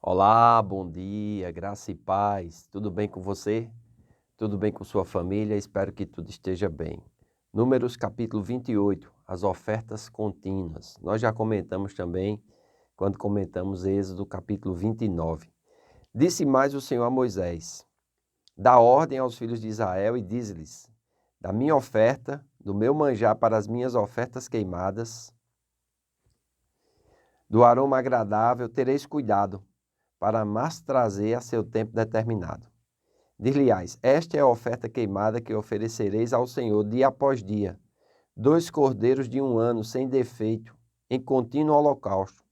Olá, bom dia, graça e paz. Tudo bem com você? Tudo bem com sua família? Espero que tudo esteja bem. Números capítulo 28, as ofertas contínuas. Nós já comentamos também quando comentamos Êxodo capítulo 29. Disse mais o Senhor a Moisés: dá ordem aos filhos de Israel e diz-lhes: da minha oferta, do meu manjar para as minhas ofertas queimadas, do aroma agradável tereis cuidado, para mais trazer a seu tempo determinado. Dir-lhe-ás: esta é a oferta queimada que oferecereis ao Senhor dia após dia, 2 cordeiros de 1 ano sem defeito, em contínuo holocausto.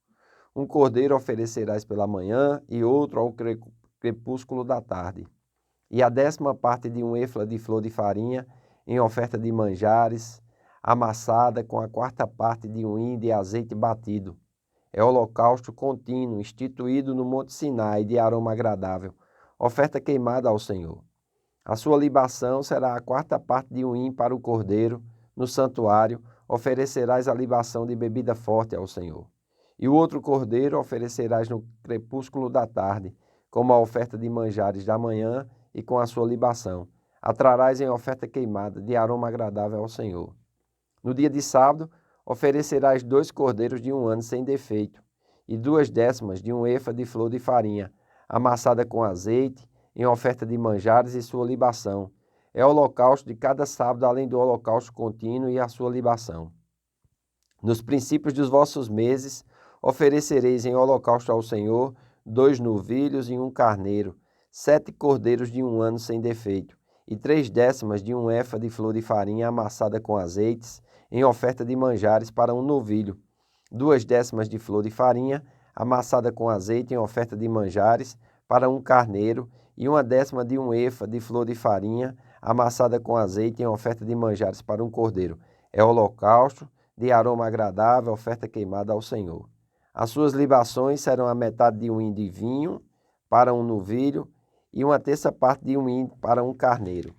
Um cordeiro oferecerás pela manhã e outro ao crepúsculo da tarde. E a 10ª parte de 1 êfa de flor de farinha, em oferta de manjares, amassada com a 4ª parte de 1 hin de azeite batido. É holocausto contínuo, instituído no Monte Sinai, de aroma agradável, oferta queimada ao Senhor. A sua libação será a 4ª parte de 1 hin para o cordeiro. No santuário oferecerás a libação de bebida forte ao Senhor. E o outro cordeiro oferecerás no crepúsculo da tarde, como a oferta de manjares da manhã e com a sua libação. A trarás em oferta queimada, de aroma agradável ao Senhor. No dia de sábado oferecerás 2 cordeiros de 1 ano sem defeito, e 2/10 de 1 êfa de flor de farinha, amassada com azeite, em oferta de manjares e sua libação. É o holocausto de cada sábado, além do holocausto contínuo e a sua libação. Nos princípios dos vossos meses, oferecereis em holocausto ao Senhor 2 novilhos e 1 carneiro, 7 cordeiros de 1 ano sem defeito, e 3/10 de 1 êfa de flor de farinha amassada com azeites, em oferta de manjares para 1 novilho, 2/10 de flor de farinha amassada com azeite, em oferta de manjares para 1 carneiro, e 1/10 de 1 êfa de flor de farinha amassada com azeite, em oferta de manjares para 1 cordeiro. É holocausto de aroma agradável, oferta queimada ao Senhor. As suas libações serão a metade de 1 hin de vinho para 1 novilho, e 1/3 parte de 1 hin para 1 carneiro,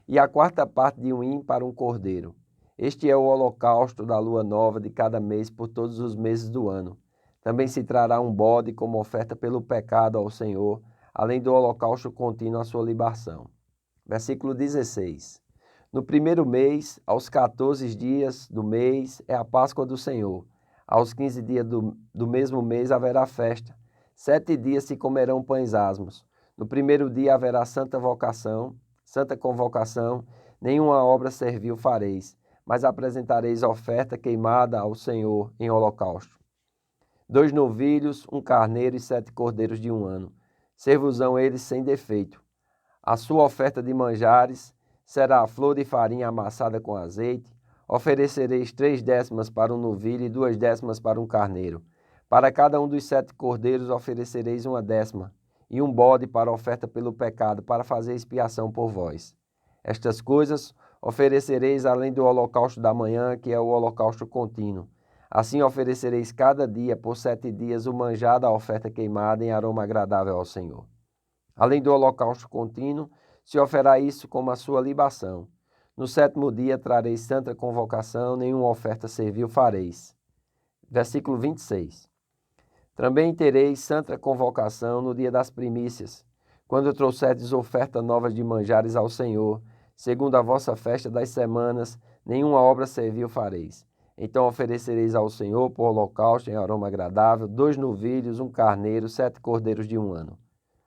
e a 4ª parte de 1 hin para 1 cordeiro. Este é o holocausto da lua nova de cada mês por todos os meses do ano. Também se trará um bode como oferta pelo pecado ao Senhor, além do holocausto contínuo à sua libação. Versículo 16. No primeiro mês, aos 14 dias do mês, é a Páscoa do Senhor. Aos 15 dias do mesmo mês haverá festa. 7 dias se comerão pães asmos. No primeiro dia haverá santa convocação, nenhuma obra servil fareis, mas apresentareis oferta queimada ao Senhor em holocausto. 2 novilhos, 1 carneiro e 7 cordeiros de 1 ano. Ser-vos-ão eles sem defeito. A sua oferta de manjares será a flor de farinha amassada com azeite. Oferecereis 3/10 para 1 novilho e 2/10 para 1 carneiro. Para cada um dos 7 cordeiros oferecereis 1/10, e um bode para oferta pelo pecado, para fazer expiação por vós. Estas coisas oferecereis além do holocausto da manhã, que é o holocausto contínuo. Assim oferecereis cada dia, por 7 dias, o manjar da oferta queimada em aroma agradável ao Senhor. Além do holocausto contínuo, se oferá isso como a sua libação. No 7º dia trareis santa convocação, nenhuma oferta servil fareis. Versículo 26. Também tereis santa convocação no dia das primícias, quando trouxerdes oferta nova de manjares ao Senhor, segundo a vossa festa das semanas, nenhuma obra servil fareis. Então oferecereis ao Senhor por holocausto em aroma agradável 2 novilhos, 1 carneiro, 7 cordeiros de 1 ano.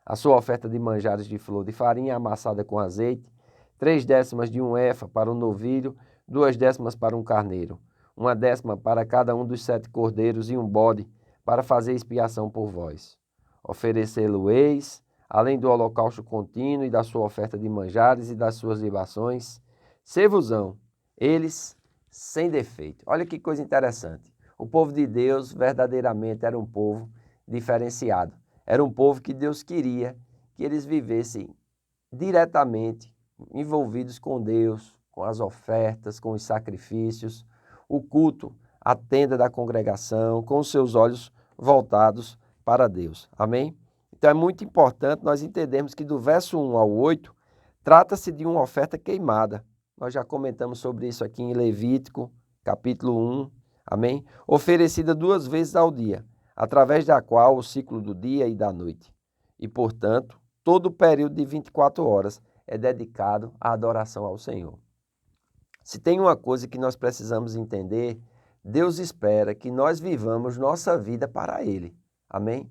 A sua oferta de manjares de flor de farinha amassada com azeite, 3/10 de 1 êfa para 1 novilho, 2/10 para 1 carneiro, 1/10 para cada um dos 7 cordeiros e um bode, para fazer expiação por vós. Oferecê-lo-eis, além do holocausto contínuo e da sua oferta de manjares e das suas libações, ser-vos-ão eles sem defeito. Olha que coisa interessante. O povo de Deus verdadeiramente era um povo diferenciado. Era um povo que Deus queria que eles vivessem diretamente envolvidos com Deus, com as ofertas, com os sacrifícios, o culto, a tenda da congregação, com os seus olhos voltados para Deus. Amém? Então é muito importante nós entendermos que do verso 1 ao 8, trata-se de uma oferta queimada. Nós já comentamos sobre isso aqui em Levítico, capítulo 1, amém? Oferecida 2 vezes ao dia. através da qual o ciclo do dia e da noite. E, portanto, todo o período de 24 horas é dedicado à adoração ao Senhor. Se tem uma coisa que nós precisamos entender, Deus espera que nós vivamos nossa vida para Ele. Amém?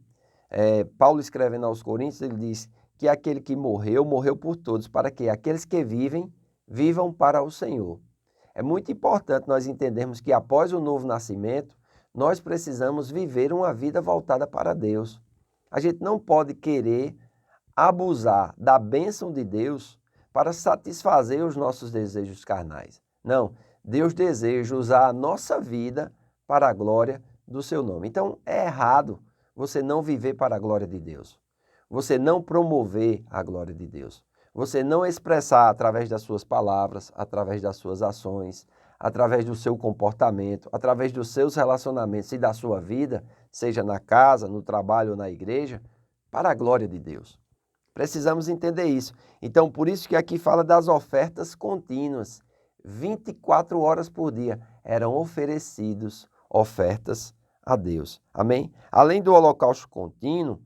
Paulo escrevendo aos Coríntios, ele diz que aquele que morreu, morreu por todos, para que aqueles que vivem, vivam para o Senhor. É muito importante nós entendermos que após o novo nascimento, nós precisamos viver uma vida voltada para Deus. A gente não pode querer abusar da bênção de Deus para satisfazer os nossos desejos carnais. Não, Deus deseja usar a nossa vida para a glória do seu nome. Então é errado você não viver para a glória de Deus. Você não promover a glória de Deus. Você não expressar através das suas palavras, através das suas ações, através do seu comportamento, através dos seus relacionamentos e da sua vida, seja na casa, no trabalho ou na igreja, para a glória de Deus. Precisamos entender isso. Então, por isso que aqui fala das ofertas contínuas. 24 horas por dia eram oferecidos ofertas a Deus. Amém? Além do holocausto contínuo,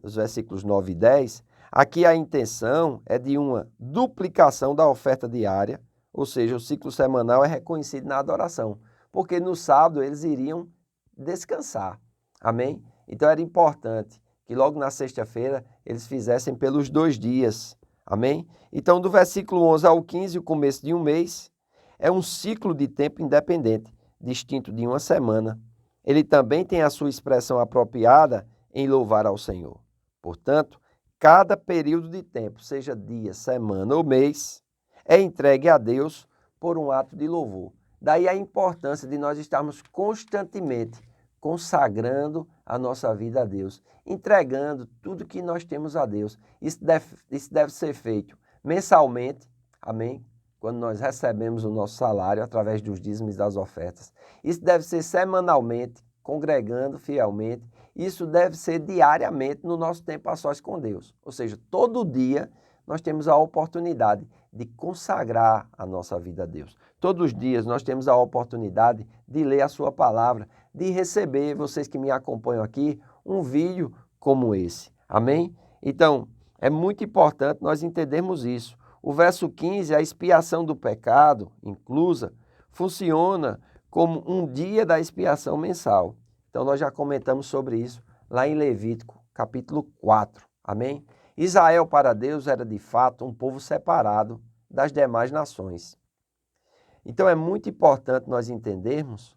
nos versículos 9 e 10, aqui a intenção é de uma duplicação da oferta diária, ou seja, o ciclo semanal é reconhecido na adoração, porque no sábado eles iriam descansar. Amém? Então era importante que logo na sexta-feira eles fizessem pelos 2 dias. Amém? Então, do versículo 11 ao 15, o começo de um mês, é um ciclo de tempo independente, distinto de uma semana. Ele também tem a sua expressão apropriada em louvar ao Senhor. Portanto, cada período de tempo, seja dia, semana ou mês, é entregue a Deus por um ato de louvor. Daí a importância de nós estarmos constantemente consagrando a nossa vida a Deus, entregando tudo que nós temos a Deus. Isso deve ser feito mensalmente, amém? Quando nós recebemos o nosso salário através dos dízimos e das ofertas. Isso deve ser semanalmente, congregando fielmente. Isso deve ser diariamente no nosso tempo a sós com Deus. Ou seja, todo dia nós temos a oportunidade de consagrar a nossa vida a Deus. Todos os dias nós temos a oportunidade de ler a sua palavra, de receber, vocês que me acompanham aqui, um vídeo como esse. Amém? Então, é muito importante nós entendermos isso. O verso 15, a expiação do pecado, inclusa, funciona como um dia da expiação mensal. Então, nós já comentamos sobre isso lá em Levítico, capítulo 4. Amém? Israel para Deus era de fato um povo separado das demais nações. Então, é muito importante nós entendermos,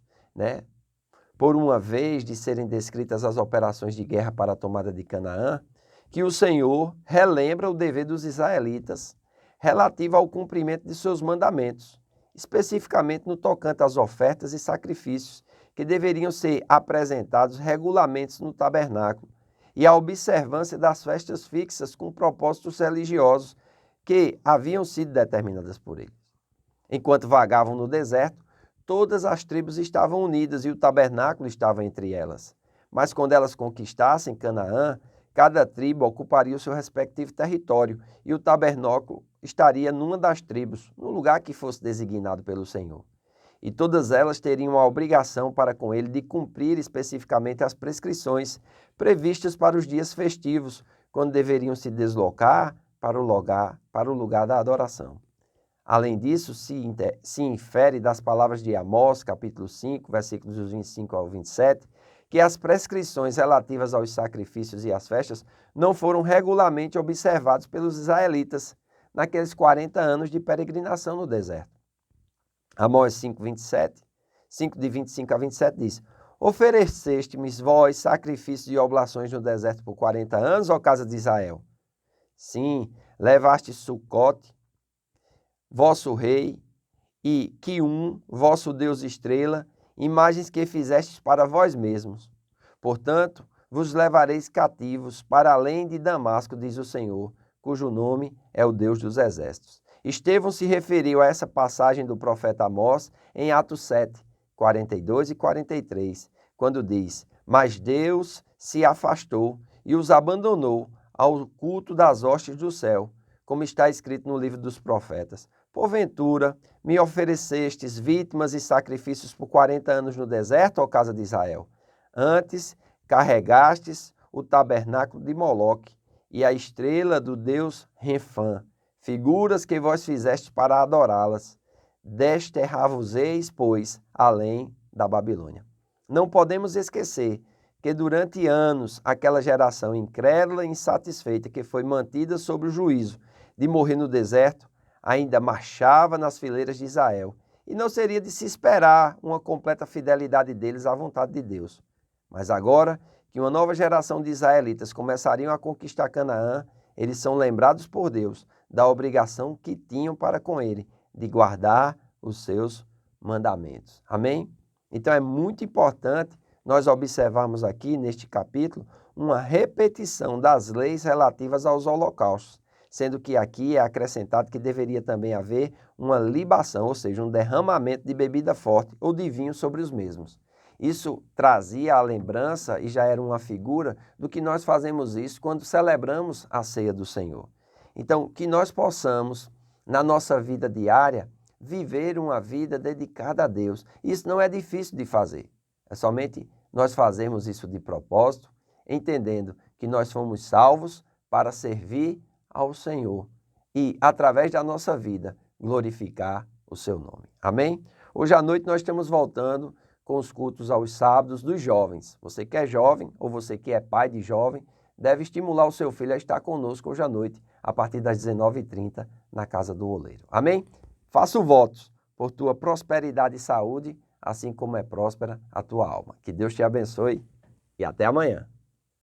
por uma vez de serem descritas as operações de guerra para a tomada de Canaã, que o Senhor relembra o dever dos israelitas relativo ao cumprimento de seus mandamentos, especificamente no tocante às ofertas e sacrifícios que deveriam ser apresentados regularmente no tabernáculo e a observância das festas fixas com propósitos religiosos que haviam sido determinadas por eles. Enquanto vagavam no deserto, todas as tribos estavam unidas e o tabernáculo estava entre elas. Mas quando elas conquistassem Canaã, cada tribo ocuparia o seu respectivo território e o tabernáculo estaria numa das tribos, no lugar que fosse designado pelo Senhor. E todas elas teriam a obrigação para com ele de cumprir especificamente as prescrições previstas para os dias festivos, quando deveriam se deslocar para o lugar da adoração. Além disso, se infere das palavras de Amós, capítulo 5, versículos 25 ao 27, que as prescrições relativas aos sacrifícios e às festas não foram regularmente observados pelos israelitas naqueles 40 anos de peregrinação no deserto. Amós 5, 27, 5 de 25 a 27 diz: Ofereceste-me vós sacrifícios e oblações no deserto por 40 anos, ó casa de Israel? Sim, levaste Sucote, vosso rei, e Quium, vosso Deus estrela, imagens que fizestes para vós mesmos. Portanto, vos levareis cativos para além de Damasco, diz o Senhor, cujo nome é o Deus dos exércitos. Estevão se referiu a essa passagem do profeta Amós em Atos 7, 42 e 43, quando diz: Mas Deus se afastou e os abandonou ao culto das hostes do céu, como está escrito no livro dos profetas. Porventura, me oferecestes vítimas e sacrifícios por 40 anos no deserto, ó casa de Israel? Antes, carregastes o tabernáculo de Moloque e a estrela do deus Renfã, figuras que vós fizeste para adorá-las. Desterrar-vos-eis, pois, além da Babilônia. Não podemos esquecer que durante anos aquela geração incrédula e insatisfeita que foi mantida sob o juízo de morrer no deserto, ainda marchava nas fileiras de Israel. E não seria de se esperar uma completa fidelidade deles à vontade de Deus. Mas agora que uma nova geração de israelitas começariam a conquistar Canaã, eles são lembrados por Deus da obrigação que tinham para com ele, de guardar os seus mandamentos. Amém? Então é muito importante nós observarmos aqui neste capítulo uma repetição das leis relativas aos holocaustos, sendo que aqui é acrescentado que deveria também haver uma libação, ou seja, um derramamento de bebida forte ou de vinho sobre os mesmos. Isso trazia a lembrança e já era uma figura do que nós fazemos isso quando celebramos a ceia do Senhor. Então, que nós possamos, na nossa vida diária, viver uma vida dedicada a Deus. Isso não é difícil de fazer, é somente nós fazermos isso de propósito, entendendo que nós fomos salvos para servir ao Senhor e, através da nossa vida, glorificar o seu nome. Amém? Hoje à noite nós estamos voltando com os cultos aos sábados dos jovens. Você que é jovem ou você que é pai de jovem, deve estimular o seu filho a estar conosco hoje à noite, a partir das 19h30, na Casa do Oleiro. Amém? Faço votos por tua prosperidade e saúde, assim como é próspera a tua alma. Que Deus te abençoe e até amanhã.